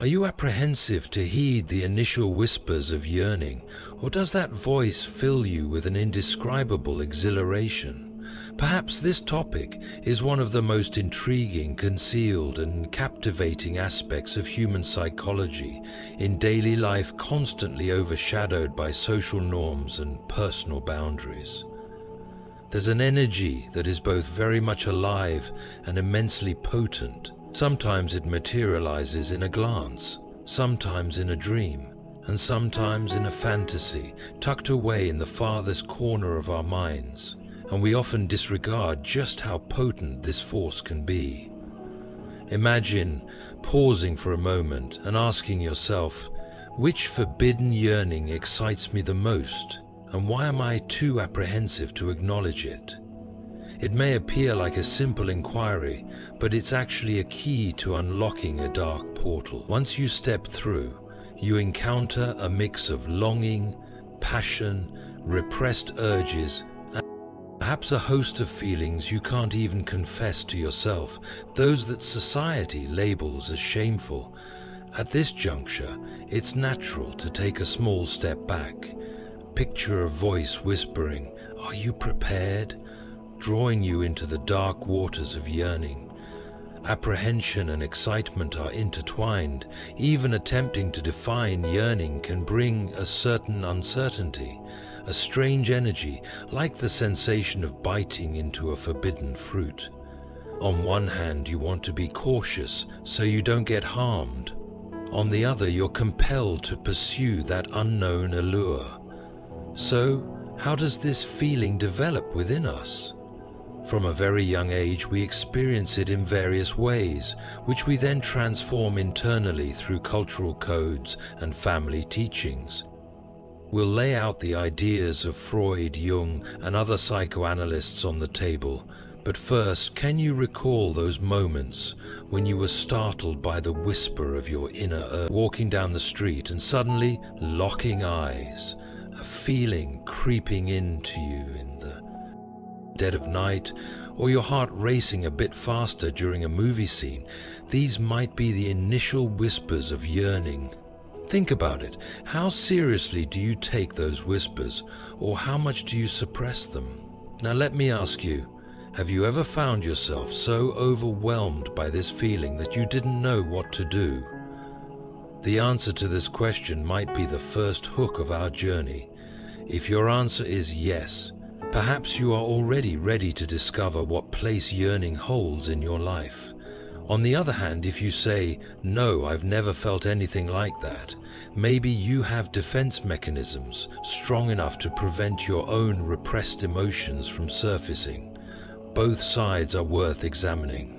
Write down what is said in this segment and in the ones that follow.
Are you apprehensive to heed the initial whispers of yearning, or does that voice fill you with an indescribable exhilaration? Perhaps this topic is one of the most intriguing, concealed, and captivating aspects of human psychology, in daily life constantly overshadowed by social norms and personal boundaries. There's an energy that is both very much alive and immensely potent. Sometimes it materializes in a glance, sometimes in a dream, and sometimes in a fantasy tucked away in the farthest corner of our minds, and we often disregard just how potent this force can be. Imagine pausing for a moment and asking yourself, which forbidden yearning excites me the most, and why am I too apprehensive to acknowledge it? It may appear like a simple inquiry, but it's actually a key to unlocking a dark portal. Once you step through, you encounter a mix of longing, passion, repressed urges, and perhaps a host of feelings you can't even confess to yourself, those that society labels as shameful. At this juncture, it's natural to take a small step back. Picture a voice whispering, "Are you prepared?" drawing you into the dark waters of yearning. Apprehension and excitement are intertwined. Even attempting to define yearning can bring a certain uncertainty, a strange energy, like the sensation of biting into a forbidden fruit. On one hand, you want to be cautious so you don't get harmed. On the other, you're compelled to pursue that unknown allure. So, how does this feeling develop within us? From a very young age, we experience it in various ways, which we then transform internally through cultural codes and family teachings. We'll lay out the ideas of Freud, Jung, and other psychoanalysts on the table, but first, can you recall those moments when you were startled by the whisper of your inner urge, walking down the street and suddenly locking eyes, a feeling creeping into you in the dead of night, or your heart racing a bit faster during a movie scene? These might be the initial whispers of yearning. Think about it. How seriously do you take those whispers, or how much do you suppress them? Now let me ask you, have you ever found yourself so overwhelmed by this feeling that you didn't know what to do? The answer to this question might be the first hook of our journey. If your answer is yes, perhaps you are already ready to discover what place yearning holds in your life. On the other hand, if you say, "No, I've never felt anything like that," maybe you have defense mechanisms strong enough to prevent your own repressed emotions from surfacing. Both sides are worth examining.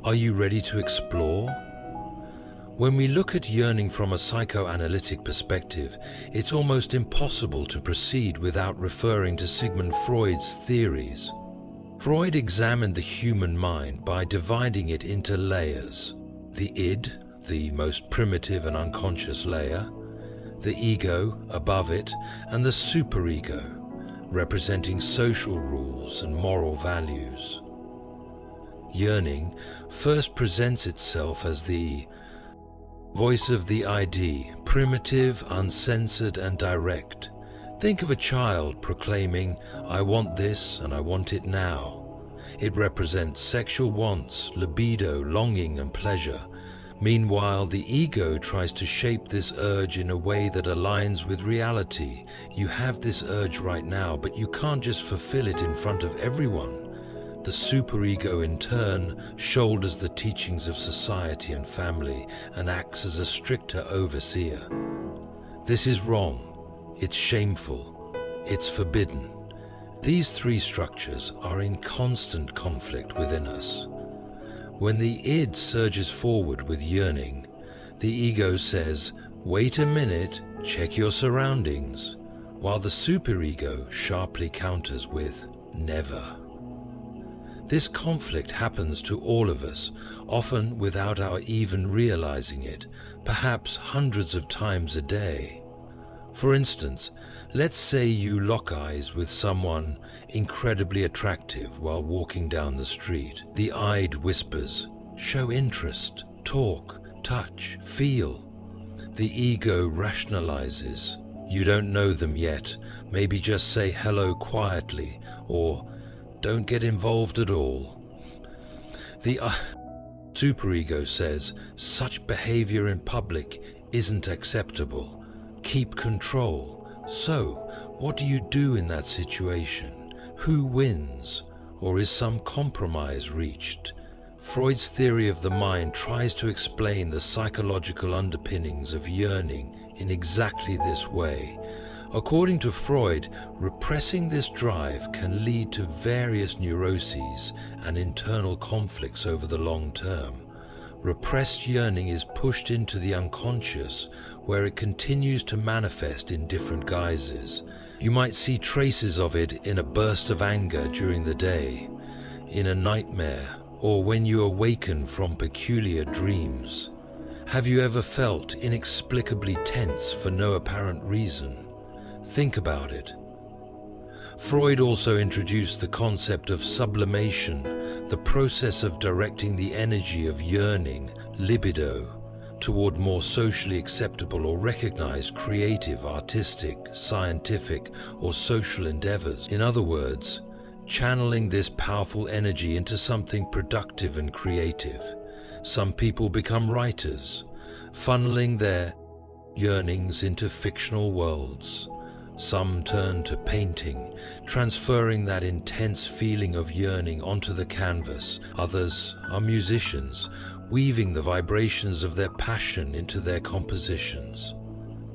Are you ready to explore? When we look at yearning from a psychoanalytic perspective, it's almost impossible to proceed without referring to Sigmund Freud's theories. Freud examined the human mind by dividing it into layers: the id, the most primitive and unconscious layer, the ego above it, and the superego, representing social rules and moral values. Yearning first presents itself as the voice of the ID, primitive, uncensored, and direct. Think of a child proclaiming, "I want this and I want it now." It represents sexual wants, libido, longing, and pleasure. Meanwhile, the ego tries to shape this urge in a way that aligns with reality. You have this urge right now, but you can't just fulfill it in front of everyone. The superego, in turn, shoulders the teachings of society and family and acts as a stricter overseer. This is wrong, it's shameful, it's forbidden. These three structures are in constant conflict within us. When the id surges forward with yearning, the ego says, "Wait a minute, check your surroundings," while the superego sharply counters with, "Never." This conflict happens to all of us, often without our even realizing it, perhaps hundreds of times a day. For instance, let's say you lock eyes with someone incredibly attractive while walking down the street. The id whispers, "Show interest, talk, touch, feel. The ego rationalizes. You don't know them yet. Maybe just say hello quietly, or don't get involved at all. The superego says such behavior in public isn't acceptable. Keep control. So, what do you do in that situation? Who wins? Or is some compromise reached? Freud's theory of the mind tries to explain the psychological underpinnings of yearning in exactly this way. According to Freud, repressing this drive can lead to various neuroses and internal conflicts over the long term. Repressed yearning is pushed into the unconscious, where it continues to manifest in different guises. You might see traces of it in a burst of anger during the day, in a nightmare, or when you awaken from peculiar dreams. Have you ever felt inexplicably tense for no apparent reason? Think about it. Freud also introduced the concept of sublimation, the process of directing the energy of yearning, libido, toward more socially acceptable or recognized creative, artistic, scientific, or social endeavors. In other words, channeling this powerful energy into something productive and creative. Some people become writers, funneling their yearnings into fictional worlds. Some turn to painting, transferring that intense feeling of yearning onto the canvas. Others are musicians, weaving the vibrations of their passion into their compositions.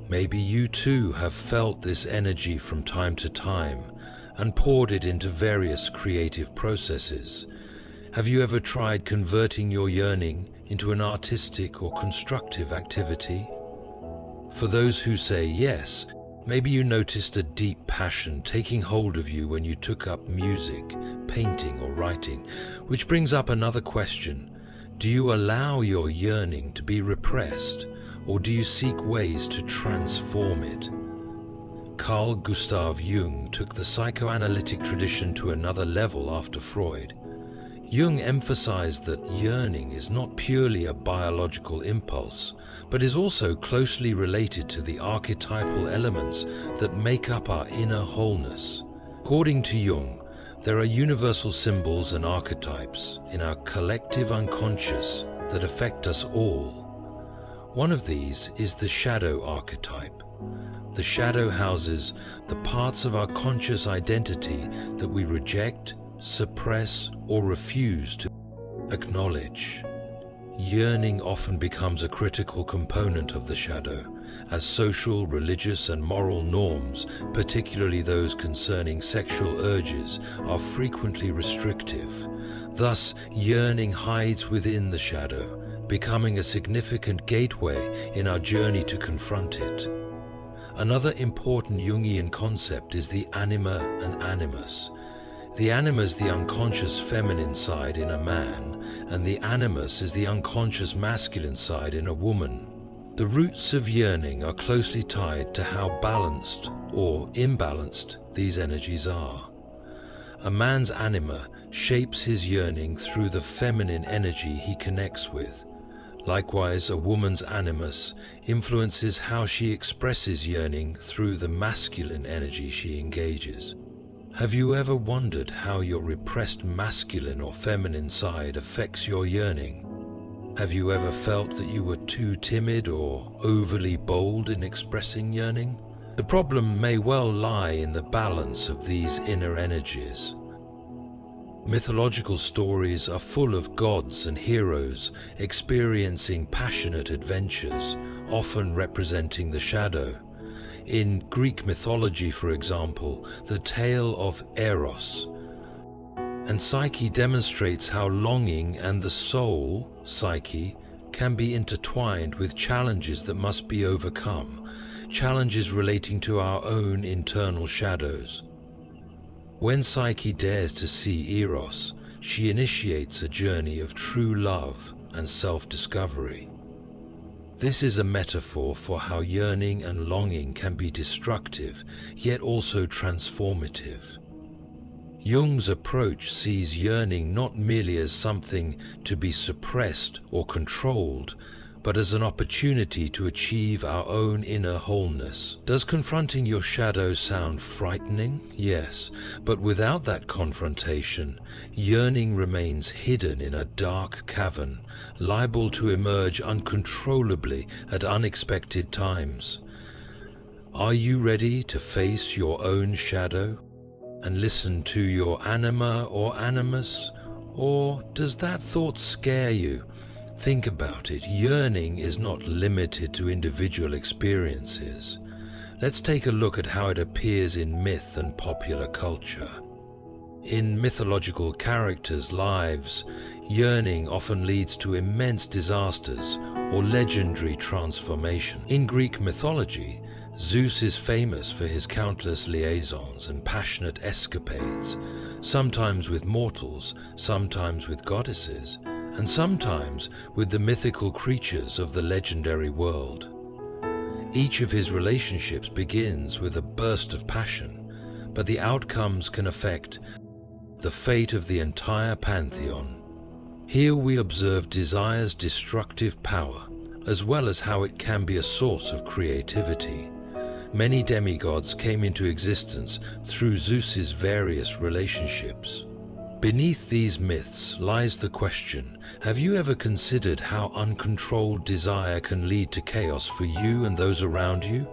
Maybe you too have felt this energy from time to time and poured it into various creative processes. Have you ever tried converting your yearning into an artistic or constructive activity? For those who say yes, maybe you noticed a deep passion taking hold of you when you took up music, painting, or writing, which brings up another question. Do you allow your yearning to be repressed, or do you seek ways to transform it? Carl Gustav Jung took the psychoanalytic tradition to another level after Freud. Jung emphasized that yearning is not purely a biological impulse, but is also closely related to the archetypal elements that make up our inner wholeness. According to Jung, there are universal symbols and archetypes in our collective unconscious that affect us all. One of these is the shadow archetype. The shadow houses the parts of our conscious identity that we reject, suppress, or refuse to acknowledge. Yearning often becomes a critical component of the shadow, as social, religious, and moral norms, particularly those concerning sexual urges, are frequently restrictive. Thus, yearning hides within the shadow, becoming a significant gateway in our journey to confront it. Another important Jungian concept is the anima and animus. The anima is the unconscious feminine side in a man, and the animus is the unconscious masculine side in a woman. The roots of yearning are closely tied to how balanced or imbalanced these energies are. A man's anima shapes his yearning through the feminine energy he connects with. Likewise, a woman's animus influences how she expresses yearning through the masculine energy she engages. Have you ever wondered how your repressed masculine or feminine side affects your yearning? Have you ever felt that you were too timid or overly bold in expressing yearning? The problem may well lie in the balance of these inner energies. Mythological stories are full of gods and heroes experiencing passionate adventures, often representing the shadow. In Greek mythology, for example, the tale of Eros and Psyche demonstrates how longing and the soul, Psyche, can be intertwined with challenges that must be overcome, challenges relating to our own internal shadows. When Psyche dares to see Eros, she initiates a journey of true love and self-discovery. This is a metaphor for how yearning and longing can be destructive, yet also transformative. Jung's approach sees yearning not merely as something to be suppressed or controlled, but as an opportunity to achieve our own inner wholeness. Does confronting your shadow sound frightening? Yes, but without that confrontation, yearning remains hidden in a dark cavern, liable to emerge uncontrollably at unexpected times. Are you ready to face your own shadow and listen to your anima or animus? Or does that thought scare you? Think about it. Yearning is not limited to individual experiences. Let's take a look at how it appears in myth and popular culture. In mythological characters' lives, yearning often leads to immense disasters or legendary transformation. In Greek mythology, Zeus is famous for his countless liaisons and passionate escapades, sometimes with mortals, sometimes with goddesses, and sometimes with the mythical creatures of the legendary world. Each of his relationships begins with a burst of passion, but the outcomes can affect the fate of the entire pantheon. Here we observe desire's destructive power, as well as how it can be a source of creativity. Many demigods came into existence through Zeus's various relationships. Beneath these myths lies the question, have you ever considered how uncontrolled desire can lead to chaos for you and those around you?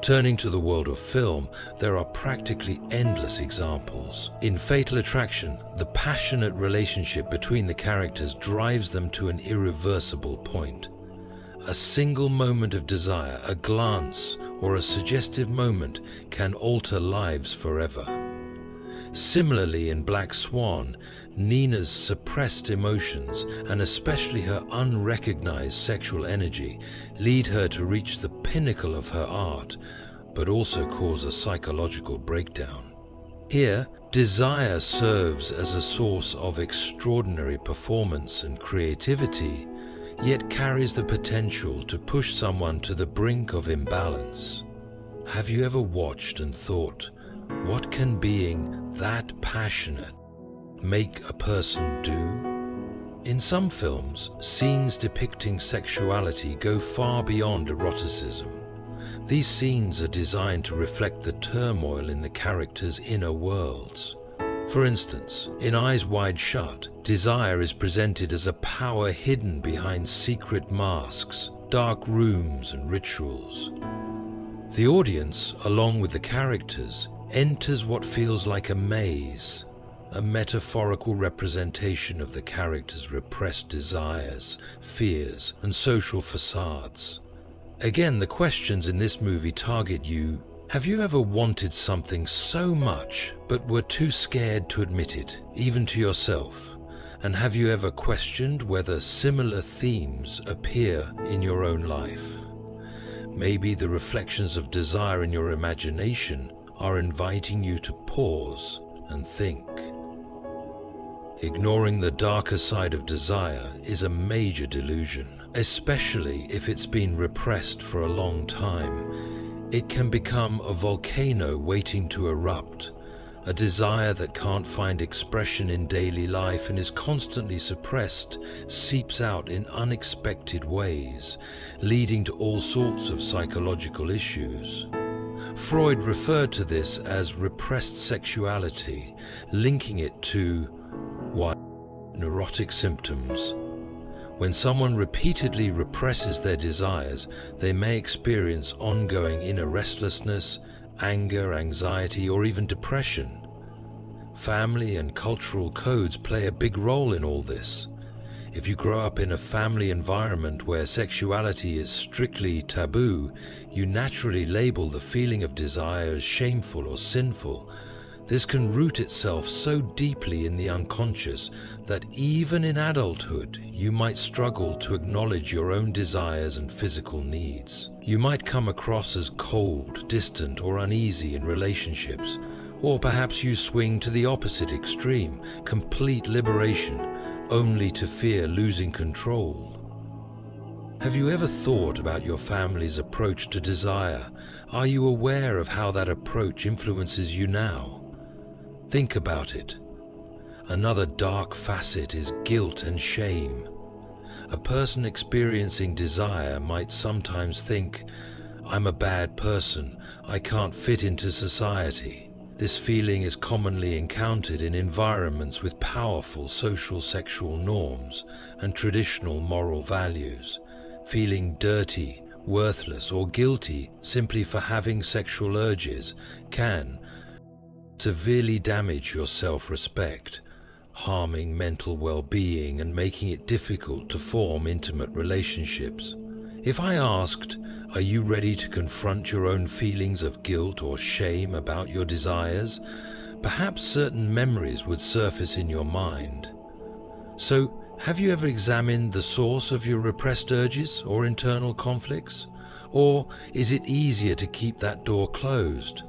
Turning to the world of film, there are practically endless examples. In Fatal Attraction, the passionate relationship between the characters drives them to an irreversible point. A single moment of desire, a glance, or a suggestive moment can alter lives forever. Similarly, in Black Swan, Nina's suppressed emotions, and especially her unrecognized sexual energy, lead her to reach the pinnacle of her art, but also cause a psychological breakdown. Here, desire serves as a source of extraordinary performance and creativity, yet carries the potential to push someone to the brink of imbalance. Have you ever watched and thought, what can being that passionate make a person do? In some films, scenes depicting sexuality go far beyond eroticism. These scenes are designed to reflect the turmoil in the characters' inner worlds. For instance, in Eyes Wide Shut, desire is presented as a power hidden behind secret masks, dark rooms, and rituals. The audience, along with the characters, enters what feels like a maze, a metaphorical representation of the characters' repressed desires, fears, and social facades. Again, the questions in this movie target you. Have you ever wanted something so much, but were too scared to admit it, even to yourself? And have you ever questioned whether similar themes appear in your own life? Maybe the reflections of desire in your imagination are inviting you to pause and think. Ignoring the darker side of desire is a major delusion, especially if it's been repressed for a long time. It can become a volcano waiting to erupt, a desire that can't find expression in daily life and is constantly suppressed, seeps out in unexpected ways, leading to all sorts of psychological issues. Freud referred to this as repressed sexuality, linking it to neurotic symptoms. When someone repeatedly represses their desires, they may experience ongoing inner restlessness, anger, anxiety, or even depression. Family and cultural codes play a big role in all this. If you grow up in a family environment where sexuality is strictly taboo, you naturally label the feeling of desire as shameful or sinful. This can root itself so deeply in the unconscious that even in adulthood, you might struggle to acknowledge your own desires and physical needs. You might come across as cold, distant, or uneasy in relationships, or perhaps you swing to the opposite extreme, complete liberation, only to fear losing control. Have you ever thought about your family's approach to desire? Are you aware of how that approach influences you now? Think about it. Another dark facet is guilt and shame. a person experiencing desire might sometimes think, "I'm a bad person, I can't fit into society." This feeling is commonly encountered in environments with powerful social sexual norms and traditional moral values. Feeling dirty, worthless, or guilty simply for having sexual urges can severely damage your self-respect, harming mental well-being and making it difficult to form intimate relationships. If I asked, "Are you ready to confront your own feelings of guilt or shame about your desires?" perhaps certain memories would surface in your mind. So, have you ever examined the source of your repressed urges or internal conflicts? Or is it easier to keep that door closed?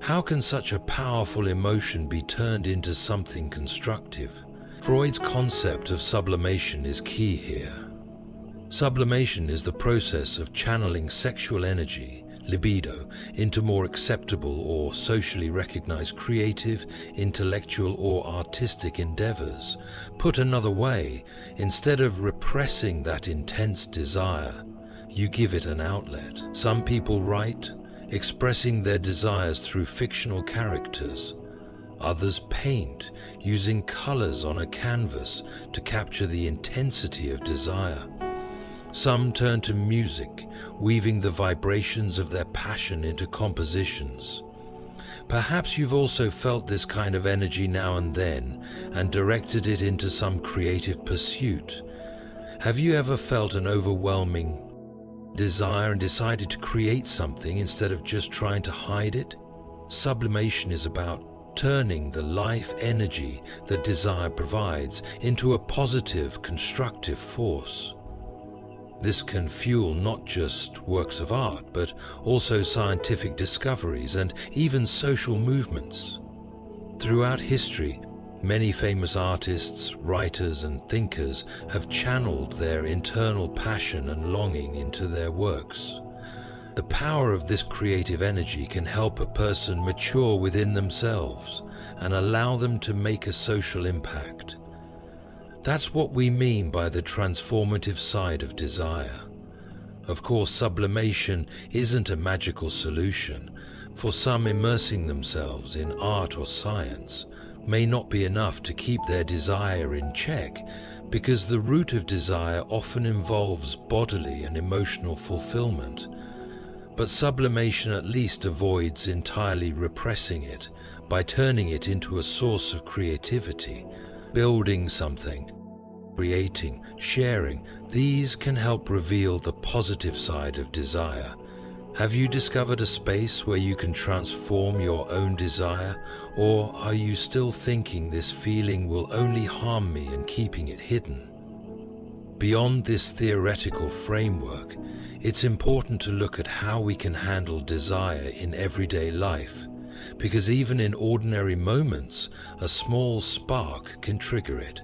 How can such a powerful emotion be turned into something constructive? Freud's concept of sublimation is key here. Sublimation is the process of channeling sexual energy, libido, into more acceptable or socially recognized creative, intellectual, or artistic endeavors. Put another way, instead of repressing that intense desire, you give it an outlet. Some people write, expressing their desires through fictional characters. Others paint, using colors on a canvas to capture the intensity of desire. Some turn to music, weaving the vibrations of their passion into compositions. Perhaps you've also felt this kind of energy now and then and directed it into some creative pursuit. Have you ever felt an overwhelming desire and decided to create something instead of just trying to hide it? Sublimation is about turning the life energy that desire provides into a positive, constructive force. This can fuel not just works of art, but also scientific discoveries and even social movements. Throughout history, many famous artists, writers, and thinkers have channeled their internal passion and longing into their works. The power of this creative energy can help a person mature within themselves and allow them to make a social impact. That's what we mean by the transformative side of desire. Of course, sublimation isn't a magical solution. For some, immersing themselves in art or science may not be enough to keep their desire in check, because the root of desire often involves bodily and emotional fulfillment. But sublimation at least avoids entirely repressing it by turning it into a source of creativity. Building something, creating, sharing, these can help reveal the positive side of desire. Have you discovered a space where you can transform your own desire, or are you still thinking this feeling will only harm me and keeping it hidden? Beyond this theoretical framework, it's important to look at how we can handle desire in everyday life, because even in ordinary moments, a small spark can trigger it.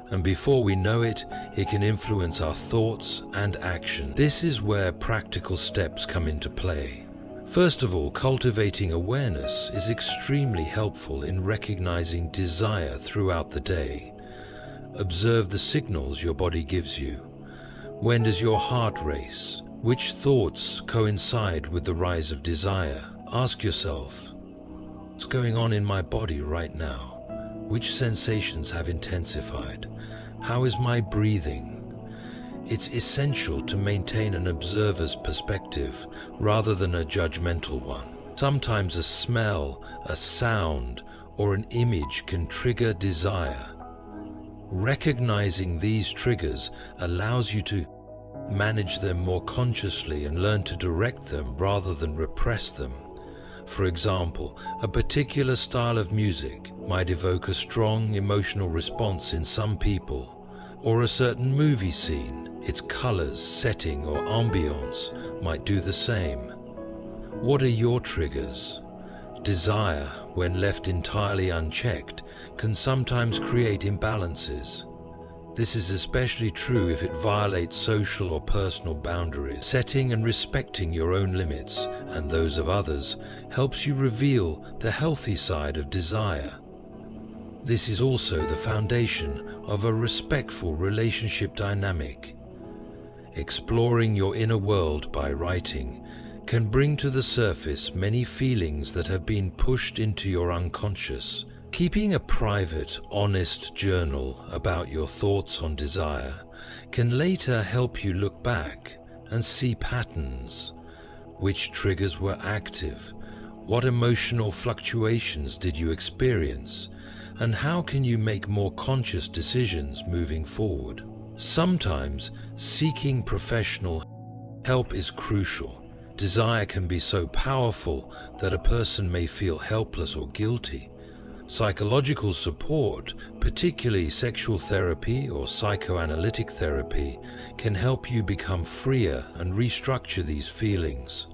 And before we know it, it can influence our thoughts and action. This is where practical steps come into play. First of all, cultivating awareness is extremely helpful in recognizing desire throughout the day. Observe the signals your body gives you. When does your heart race? Which thoughts coincide with the rise of desire? Ask yourself, what's going on in my body right now? Which sensations have intensified? How is my breathing? It's essential to maintain an observer's perspective rather than a judgmental one. Sometimes a smell, a sound, or an image can trigger desire. Recognizing these triggers allows you to manage them more consciously and learn to direct them rather than repress them. For example, a particular style of music might evoke a strong emotional response in some people, or a certain movie scene, its colors, setting, or ambiance might do the same. What are your triggers? Desire, when left entirely unchecked, can sometimes create imbalances. This is especially true if it violates social or personal boundaries. Setting and respecting your own limits and those of others helps you reveal the healthy side of desire. This is also the foundation of a respectful relationship dynamic. Exploring your inner world by writing can bring to the surface many feelings that have been pushed into your unconscious. Keeping a private, honest journal about your thoughts on desire can later help you look back and see patterns. Which triggers were active? What emotional fluctuations did you experience? And how can you make more conscious decisions moving forward? Sometimes seeking professional help is crucial. Desire can be so powerful that a person may feel helpless or guilty. Psychological support, particularly sexual therapy or psychoanalytic therapy, can help you become freer and restructure these feelings.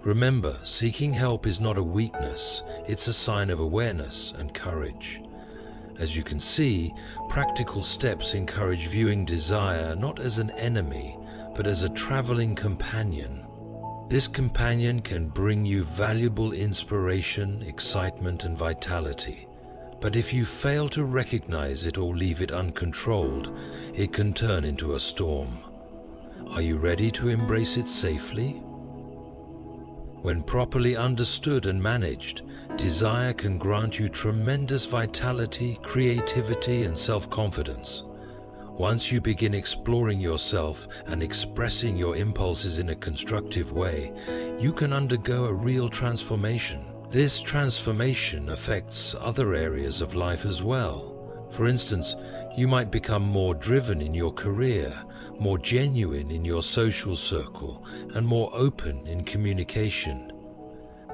Remember, seeking help is not a weakness, it's a sign of awareness and courage. As you can see, practical steps encourage viewing desire not as an enemy, but as a traveling companion. This companion can bring you valuable inspiration, excitement, and vitality. But if you fail to recognize it or leave it uncontrolled, it can turn into a storm. Are you ready to embrace it safely? When properly understood and managed, desire can grant you tremendous vitality, creativity, and self-confidence. Once you begin exploring yourself and expressing your impulses in a constructive way, you can undergo a real transformation. This transformation affects other areas of life as well. For instance, you might become more driven in your career, more genuine in your social circle, and more open in communication.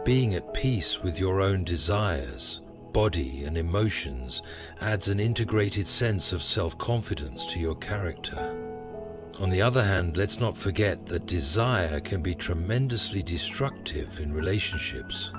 Being at peace with your own desires, body, and emotions adds an integrated sense of self-confidence to your character. On the other hand, let's not forget that desire can be tremendously destructive in relationships.